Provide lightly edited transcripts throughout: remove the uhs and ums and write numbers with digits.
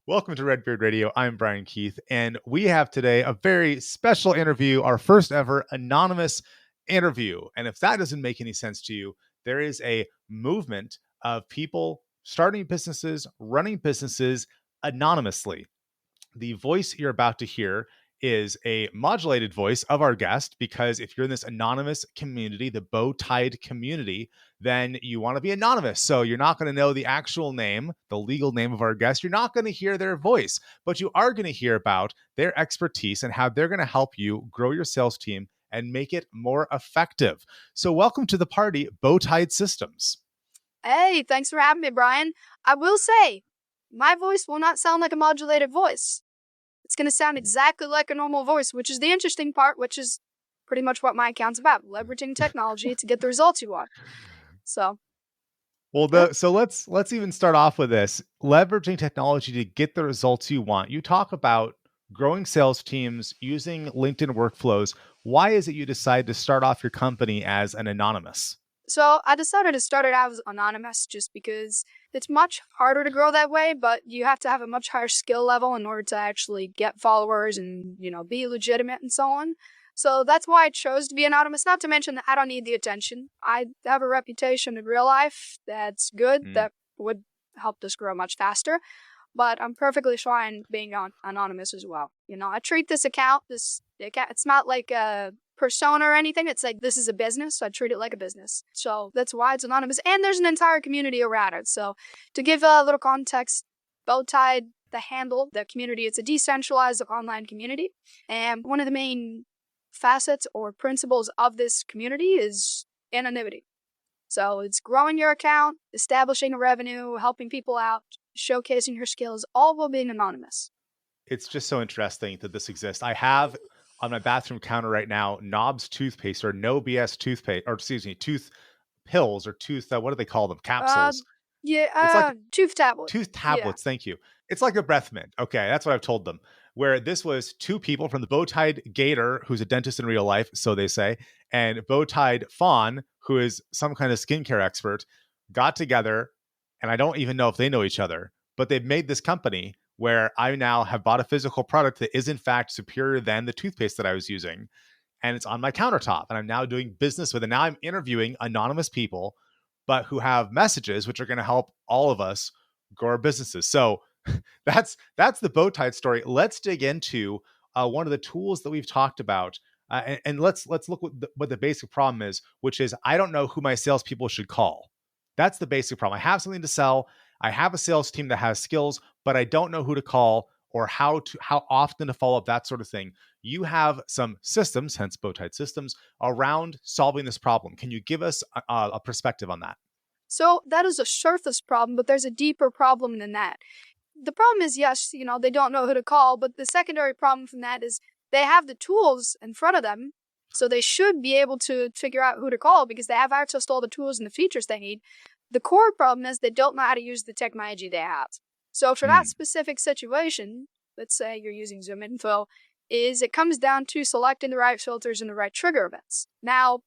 Welcome to Redbeard Radio. I'm Brian Keith, and we have today a very special interview, our first ever anonymous interview. And if that doesn't make any sense to you, there is a movement of people starting businesses, running businesses anonymously. The voice you're about to hear is a modulated voice of our guest, because if you're in this anonymous community, the BowTied Community, then you want to be anonymous. So you're not going to know the actual name, the legal name of our guest. You're not going to hear their voice, but you are going to hear about their expertise and how they're going to help you grow your sales team and make it more effective. So welcome to the party, BowTiedSystems. Hey, thanks for having me, Brian. I will say, my voice will not sound like a modulated voice. It's going to sound exactly like a normal voice, which is the interesting part, which is pretty much what my account's about, leveraging technology to get the results you want. So, So let's even start off with this. Leveraging technology to get the results you want. You talk about growing sales teams using LinkedIn workflows. Why is it you decide to start off your company as an anonymous? So I decided to start it out as anonymous just because it's much harder to grow that way, but you have to have a much higher skill level in order to actually get followers and, be legitimate and so on. So that's why I chose to be anonymous, not to mention that I don't need the attention. I have a reputation in real life that's good, that would help us grow much faster, but I'm perfectly fine being anonymous as well. I treat this account, it's not like a persona or anything. It's like, this is a business, so I treat it like a business. So that's why it's anonymous, and there's an entire community around it. So to give a little context, BowTied, the handle, the community, it's a decentralized online community, and one of the main facets or principles of this community is anonymity. So it's growing your account, establishing a revenue, helping people out, showcasing your skills, all while being anonymous. It's just so interesting that this exists. I have on my bathroom counter right now Knobs toothpaste, or No BS toothpaste, or excuse me, tooth pills, or tooth, what do they call them? Capsules. It's like Tooth tablet. tooth Yeah. tablets. Thank you. It's like a breath mint. Okay, that's what I've told them. Where this was two people from the Bowtied Gator, who's a dentist in real life, so they say, and Bowtied Fawn, who is some kind of skincare expert, got together, and I don't even know if they know each other, but they've made this company where I now have bought a physical product that is in fact superior than the toothpaste that I was using, and it's on my countertop, and I'm now doing business with it. Now I'm interviewing anonymous people, but who have messages which are going to help all of us grow our businesses. So that's the Bowtied story. Let's dig into one of the tools that we've talked about, and let's look what the basic problem is, which is I don't know who my salespeople should call. That's the basic problem. I have something to sell. I have a sales team that has skills, but I don't know who to call or how often to follow up, that sort of thing. You have some systems, hence BowTiedSystems, around solving this problem. Can you give us a perspective on that? So that is a surface problem, but there's a deeper problem than that. The problem is, yes, they don't know who to call, but the secondary problem from that is they have the tools in front of them, so they should be able to figure out who to call because they have access to all the tools and the features they need. The core problem is they don't know how to use the technology they have. So for that specific situation, let's say you're using ZoomInfo, it comes down to selecting the right filters and the right trigger events. Now,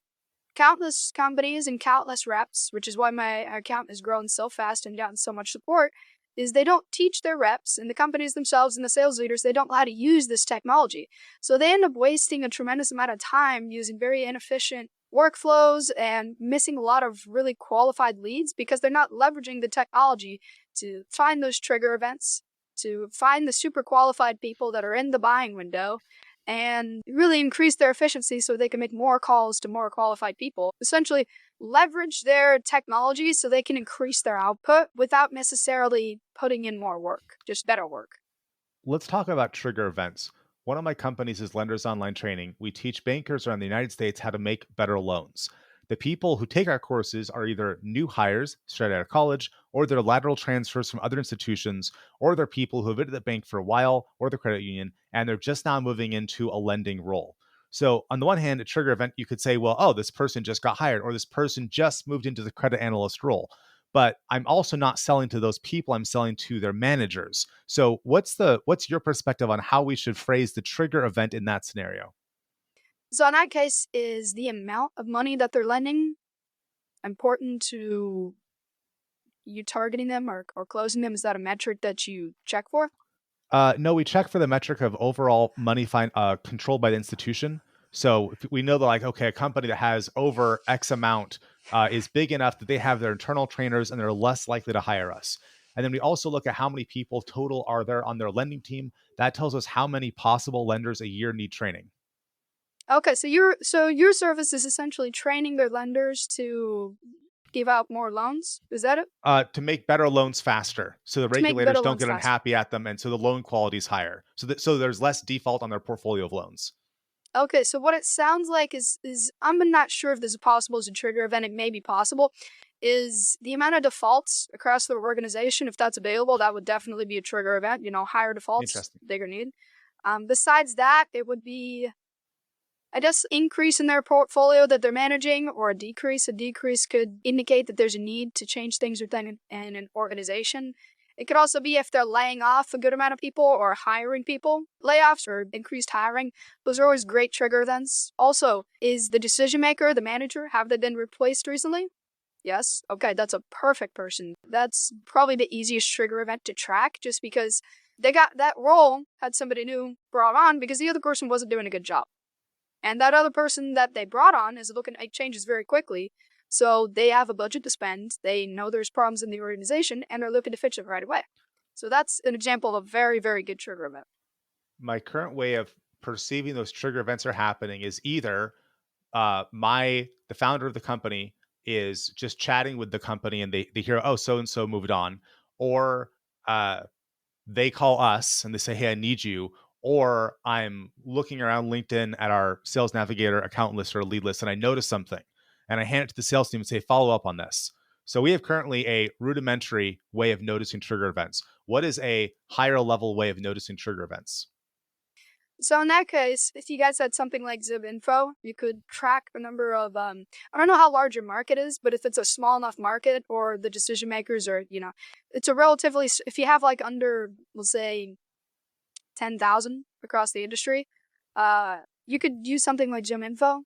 countless companies and countless reps, which is why my account has grown so fast and gotten so much support, is they don't teach their reps and the companies themselves and the sales leaders, they don't know how to use this technology. So they end up wasting a tremendous amount of time using very inefficient workflows and missing a lot of really qualified leads because they're not leveraging the technology to find those trigger events, to find the super qualified people that are in the buying window, and really increase their efficiency so they can make more calls to more qualified people. Essentially, leverage their technology so they can increase their output without necessarily putting in more work, just better work. Let's talk about trigger events. One of my companies is Lenders Online Training. We teach bankers around the United States how to make better loans. The people who take our courses are either new hires straight out of college, or they're lateral transfers from other institutions, or they're people who have been at the bank for a while or the credit union, and they're just now moving into a lending role. So on the one hand, a trigger event, you could say, well, oh, this person just got hired, or this person just moved into the credit analyst role. But I'm also not selling to those people. I'm selling to their managers. So what's your perspective on how we should phrase the trigger event in that scenario? So in that case, is the amount of money that they're lending important to you targeting them or closing them? Is that a metric that you check for? No, we check for the metric of overall money controlled by the institution. So if we know that, like, okay, a company that has over X amount is big enough that they have their internal trainers and they're less likely to hire us. And then we also look at how many people total are there on their lending team. That tells us how many possible lenders a year need training. Okay, so your service is essentially training their lenders to give out more loans. Is that it? To make better loans faster, so the To make regulators better don't loans get faster. unhappy at them, and so the loan quality is higher. So there's less default on their portfolio of loans. Okay, so what it sounds like is I'm not sure if this is possible as a trigger event. It may be possible. Is the amount of defaults across the organization? If that's available, that would definitely be a trigger event. Higher defaults, Interesting. bigger need. Besides that, it would be I guess increase in their portfolio that they're managing, or a decrease. A decrease could indicate that there's a need to change things within an organization. It could also be if they're laying off a good amount of people or hiring people. Layoffs or increased hiring, those are always great trigger events. Also, is the decision maker, the manager, have they been replaced recently? Yes. Okay, that's a perfect person. That's probably the easiest trigger event to track, just because they got that role, had somebody new brought on because the other person wasn't doing a good job. And that other person that they brought on is looking to make changes very quickly. So they have a budget to spend. They know there's problems in the organization and they're looking to fix it right away. So that's an example of a very, very good trigger event. My current way of perceiving those trigger events are happening is either the founder of the company is just chatting with the company and they hear, oh, so and so moved on, or uh, they call us and they say, hey, I need you. Or I'm looking around LinkedIn at our sales navigator account list or lead list and I notice something and I hand it to the sales team and say, follow up on this. So we have currently a rudimentary way of noticing trigger events. What is a higher level way of noticing trigger events? So in that case, if you guys had something like ZipInfo, you could track the number of I don't know how large your market is, but if it's a small enough market or the decision makers are, it's a relatively, if you have like under, let's say, 10,000 across the industry, you could use something like ZipInfo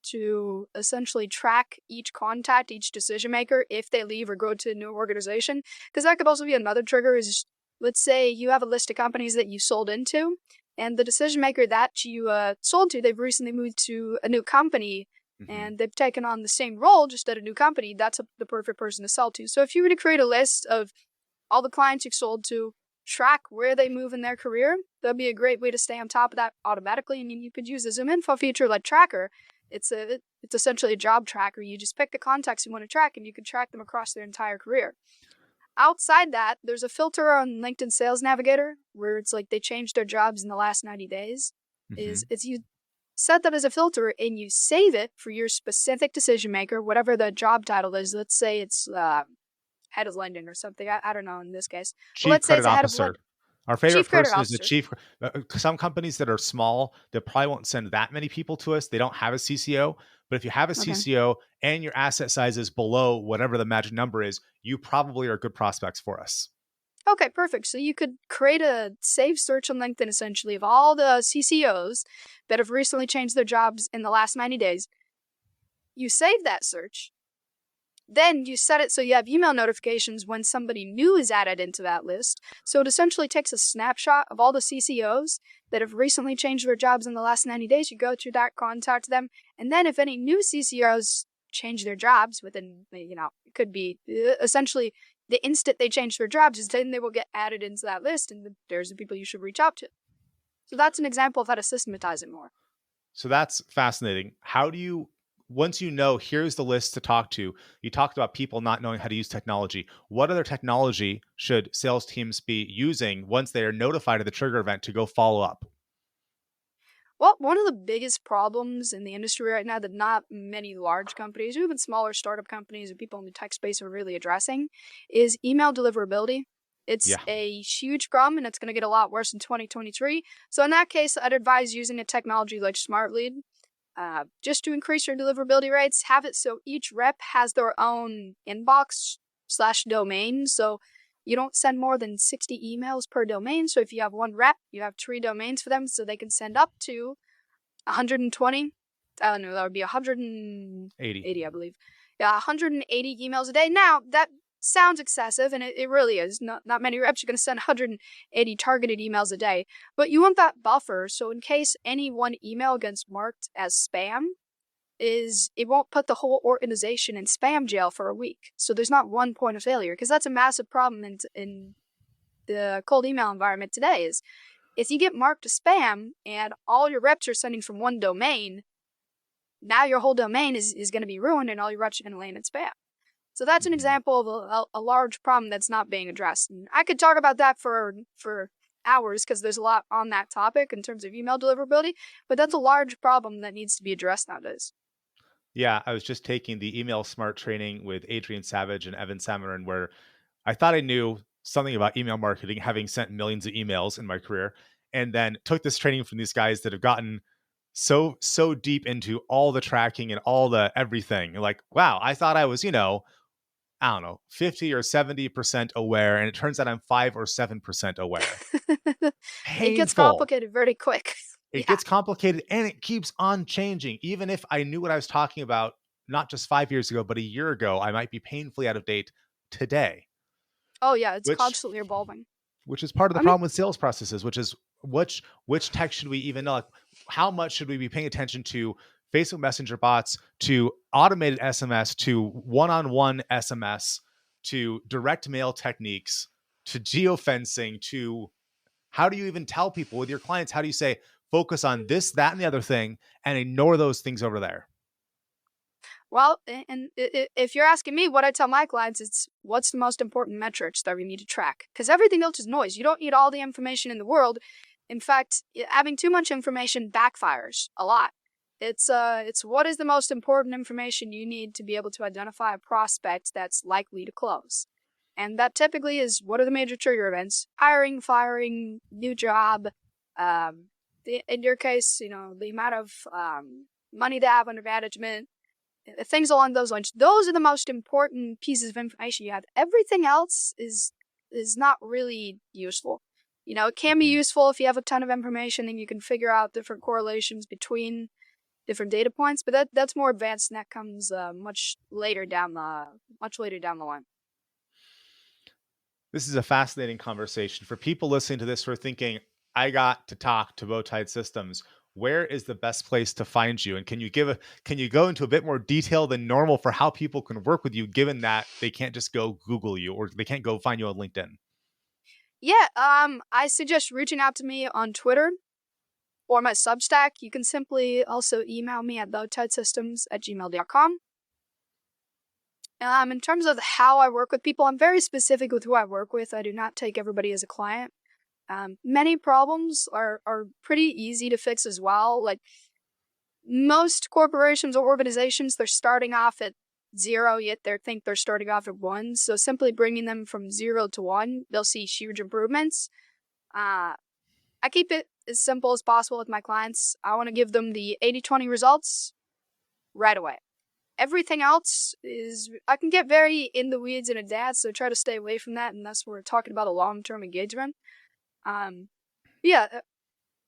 to essentially track each contact, each decision maker, if they leave or go to a new organization. Because that could also be another trigger is, let's say you have a list of companies that you sold into, and the decision maker that you sold to, they've recently moved to a new company, and they've taken on the same role just at a new company. That's the perfect person to sell to. So if you were to create a list of all the clients you've sold to, track where they move in their career, that'd be a great way to stay on top of that automatically. And you could use the ZipInfo feature like Tracker. It's essentially a job tracker. You just pick the contacts you want to track, and you can track them across their entire career. Outside that, there's a filter on LinkedIn Sales Navigator where it's like they changed their jobs in the last 90 days. It's you set that as a filter and you save it for your specific decision maker, whatever the job title is. Let's say it's head of lending or something. I don't know in this case. But Chief let's say credit it's a head of officer. Our favorite chief credit person is the officer. chief. Some companies that are small, they probably won't send that many people to us. They don't have a CCO. But if you have a Okay. CCO and your asset size is below whatever the magic number is, you probably are good prospects for us. Okay, perfect. So you could create a saved search on LinkedIn essentially of all the CCOs that have recently changed their jobs in the last 90 days. You save that search. Then you set it so you have email notifications when somebody new is added into that list. So it essentially takes a snapshot of all the CCOs that have recently changed their jobs in the last 90 days. You go through that, contact them, and then if any new CCOs change their jobs within, it could be essentially the instant they change their jobs is then they will get added into that list, and there's the people you should reach out to. So that's an example of how to systematize it more. So that's fascinating. How do you, once you know, here's the list to talk to, you talked about people not knowing how to use technology. What other technology should sales teams be using once they are notified of the trigger event to go follow up? Well, one of the biggest problems in the industry right now that not many large companies, or even smaller startup companies or people in the tech space are really addressing is email deliverability. It's Yeah. a huge problem and it's going to get a lot worse in 2023. So in that case, I'd advise using a technology like SmartLead just to increase your deliverability rates. Have it so each rep has their own inbox/domain. So you don't send more than 60 emails per domain. So if you have one rep, you have 3 domains for them so they can send up to 120. I don't know, that would be 180, 80. I believe. Yeah, 180 emails a day. Now, that sounds excessive, and it really is. Not many reps are going to send 180 targeted emails a day, but you want that buffer, so in case any one email gets marked as spam, it won't put the whole organization in spam jail for a week. So there's not one point of failure, because that's a massive problem in the cold email environment today. Is if you get marked as spam and all your reps are sending from one domain, now your whole domain is going to be ruined and all your reps are going to land in spam. So that's an example of a large problem that's not being addressed. And I could talk about that for hours, because there's a lot on that topic in terms of email deliverability, but that's a large problem that needs to be addressed nowadays. Yeah, I was just taking the email smart training with Adrian Savage and Evan Samarin, where I thought I knew something about email marketing, having sent millions of emails in my career, and then took this training from these guys that have gotten so deep into all the tracking and all the everything. Like, wow, I thought I was, I don't know, 50 or 70% aware, and it turns out I'm 5 or 7% aware. It gets Painful. complicated very quick. It Yeah. gets complicated, and it keeps on changing. Even if I knew what I was talking about, not just 5 years ago, but a year ago, I might be painfully out of date today, Oh yeah, it's which constantly evolving. which is part of the I mean, problem with sales processes, which is which tech should we even know? Like, how much should we be paying attention to Facebook Messenger bots, to automated SMS, to one-on-one SMS, to direct mail techniques, to geofencing, to how do you even tell people with your clients? How do you say, focus on this, that, and the other thing, and ignore those things over there? well, and if you're asking me, what I tell my clients, it's what's the most important metrics that we need to track, because everything else is noise. You don't need all the information in the world. In fact, having too much information backfires a lot. It's what is the most important information you need to be able to identify a prospect that's likely to close. And that typically is, what are the major trigger events? Hiring, firing, new job. In your case, the amount of money they have under management, things along those lines. Those are the most important pieces of information you have. Everything else is not really useful. It can be useful if you have a ton of information and you can figure out different correlations between different data points, but that's more advanced, and that comes much later down the line. This is a fascinating conversation. For people listening to this who are thinking, I got to talk to BowTied Systems, where is the best place to find you? And can you go into a bit more detail than normal for how people can work with you, given that they can't just go Google you or they can't go find you on LinkedIn? Yeah, I suggest reaching out to me on Twitter or my Substack. You can simply also email me at BowTiedSystems@gmail.com. In terms of how I work with people, I'm very specific with who I work with. I do not take everybody as a client. Many problems are pretty easy to fix as well. Like, most corporations or organizations, they're starting off at 0, yet they think they're starting off at 1. So simply bringing them from 0 to 1, they'll see huge improvements. I keep it as simple as possible with my clients. I want to give them the 80-20 results right away. Everything else I can get very in the weeds in advance, so try to stay away from that, and that's where we're talking about a long-term engagement. Yeah,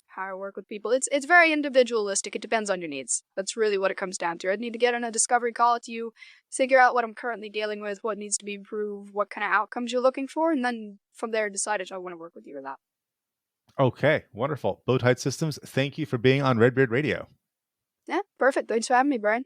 how I work with people, it's very individualistic. It depends on your needs. That's really what it comes down to. I'd need to get on a discovery call with you, figure out what I'm currently dealing with, what needs to be improved, what kind of outcomes you're looking for, and then from there decide if I want to work with you or not. Okay, wonderful. BowTied Systems, thank you for being on Redbeard Radio. Yeah, perfect. Thanks for having me, Brian.